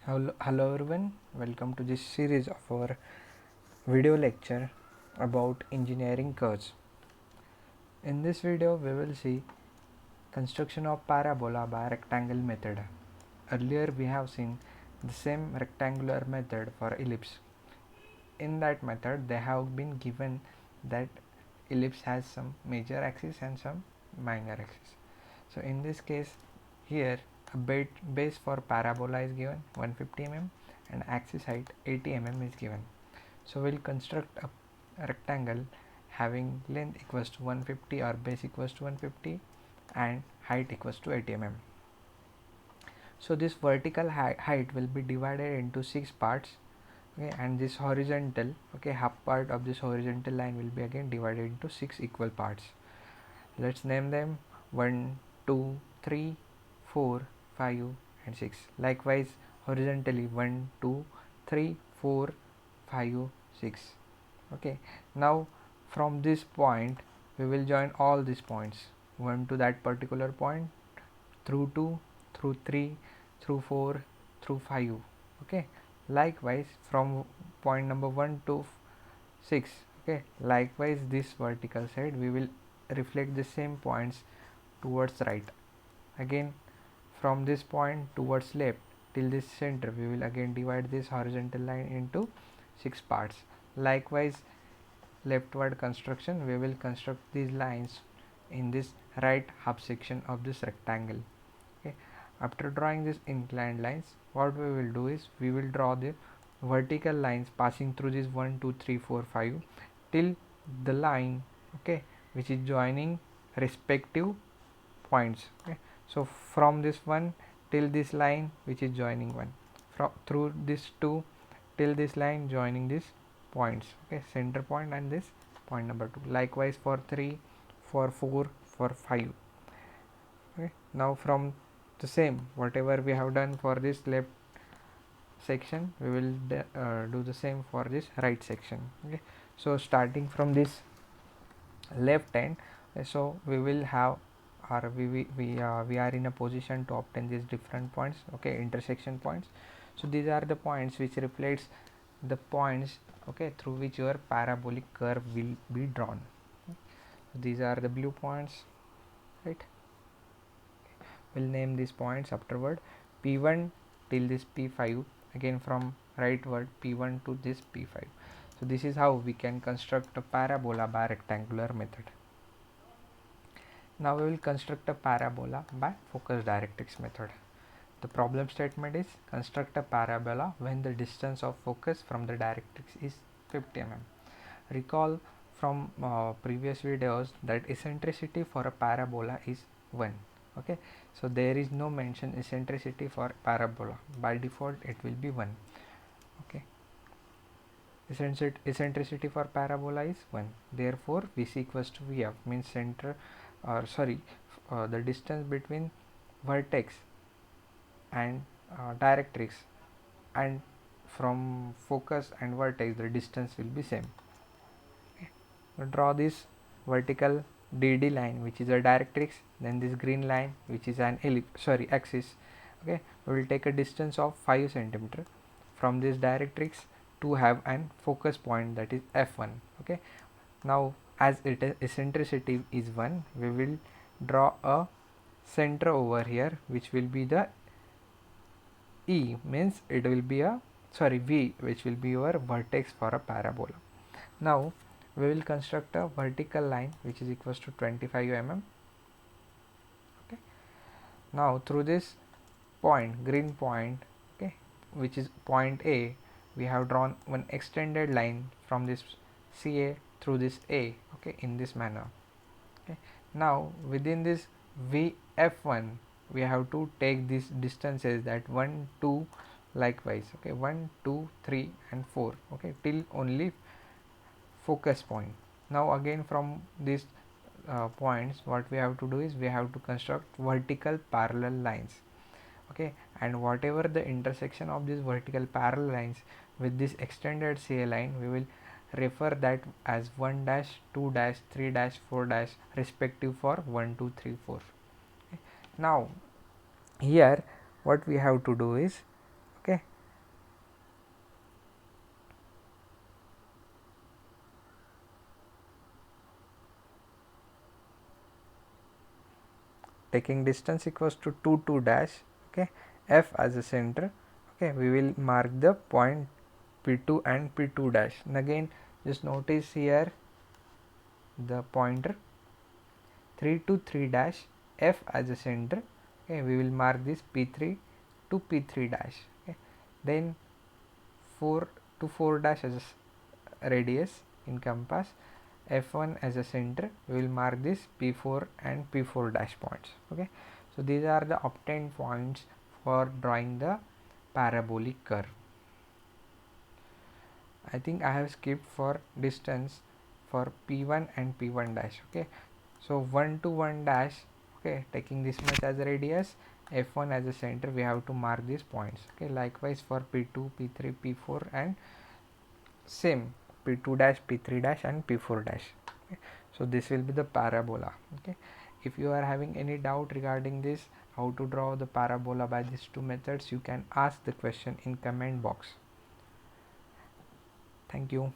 Hello everyone, welcome to this series of our video lecture about engineering curves. In this video we will see construction of parabola by rectangle method. Earlier we have seen the same rectangular method for ellipse. In that method they have been given that ellipse has some major axis and some minor axis. So in this case here a base for parabola is given 150 mm and axis height 80 mm is given. So we'll construct a rectangle having length equals to 150 or base equals to 150 and height equals to 80 mm. So this vertical height will be divided into 6 parts, okay, and this horizontal, okay, half part of this horizontal line will be again divided into 6 equal parts. Let's name them 1, 2, 3, 4, 5 and 6. Likewise horizontally 1, 2, 3, 4, 5, 6. Okay, now from this point we will join all these points 1 to that particular point, through 2, through 3, through 4, through 5. Okay, likewise from point number 1 to 6. Okay, likewise this vertical side we will reflect the same points towards right. Again from this point towards left till this center we will again divide this horizontal line into 6 parts. Likewise leftward construction we will construct these lines in this right half section of this rectangle. Okay, after drawing these inclined lines what we will do is we will draw the vertical lines passing through this 1 2 3 4 5 till the line, okay, which is joining respective points. Okay, so from this one till this line which is joining one, from through this 2 till this line joining these points, okay, center point and this point number 2. Likewise for 3, for 4, for 5. Okay, now from the same whatever we have done for this left section we will do the same for this right section. Okay, so starting from this left end, so we will have or we are in a position to obtain these different points, okay, intersection points. So these are the points which reflects the points, okay, through which your parabolic curve will be drawn. So these are the blue points, right? We'll name these points afterward. P1 till this P5, again from rightward P1 to this P5. So this is how we can construct a parabola by rectangular method. Now we will construct a parabola by focus directrix method. The problem statement is construct a parabola when the distance of focus from the directrix is 50 mm. Recall from previous videos that eccentricity for a parabola is 1. Okay, so there is no mention eccentricity for parabola, by default it will be 1. Okay, eccentricity for parabola is 1, therefore VC equals to VF means center or the distance between vertex and directrix, and from focus and vertex the distance will be same. Draw this vertical DD line which is a directrix, then this green line which is an axis. Okay, we will take a distance of 5 centimeter from this directrix to have an focus point, that is F1. Okay, now as it is eccentricity is 1, we will draw a center over here which will be the E, means it will be a V, which will be your vertex for a parabola. Now we will construct a vertical line which is equals to 25 mm. Okay, now through this point, green point, okay, which is point A, we have drawn one extended line from this CA through this A, okay, in this manner. Okay, now within this VF1 we have to take these distances, that 1 2 likewise, okay, 1 2 3 and 4, okay, till only focus point. Now again from these points what we have to do is we have to construct vertical parallel lines. Okay, and whatever the intersection of these vertical parallel lines with this extended CA line, we will refer that as 1 dash 2 dash 3 dash 4 dash respective for 1 2 3 4. Okay, now here what we have to do is, okay, taking distance equals to 2 2 dash, okay, F as a center, okay, we will mark the point P2 and P2 dash. And again just notice here the pointer 3 to 3 dash, F as a center, okay, we will mark this P3 to P3 dash, okay. Then 4 to 4 dash as a radius in compass, F1 as a center, we will mark this P4 and P4 dash points, okay. So these are the obtained points for drawing the parabolic curve. I think I have skipped for distance for P1 and P1 dash, okay. So 1 to 1 dash, okay, taking this much as a radius, F1 as a center, we have to mark these points, okay. Likewise for P2, P3, P4 and same P2 dash, P3 dash and P4 dash, okay. So this will be the parabola, okay. If you are having any doubt regarding this, how to draw the parabola by these two methods, you can ask the question in comment box. Thank you.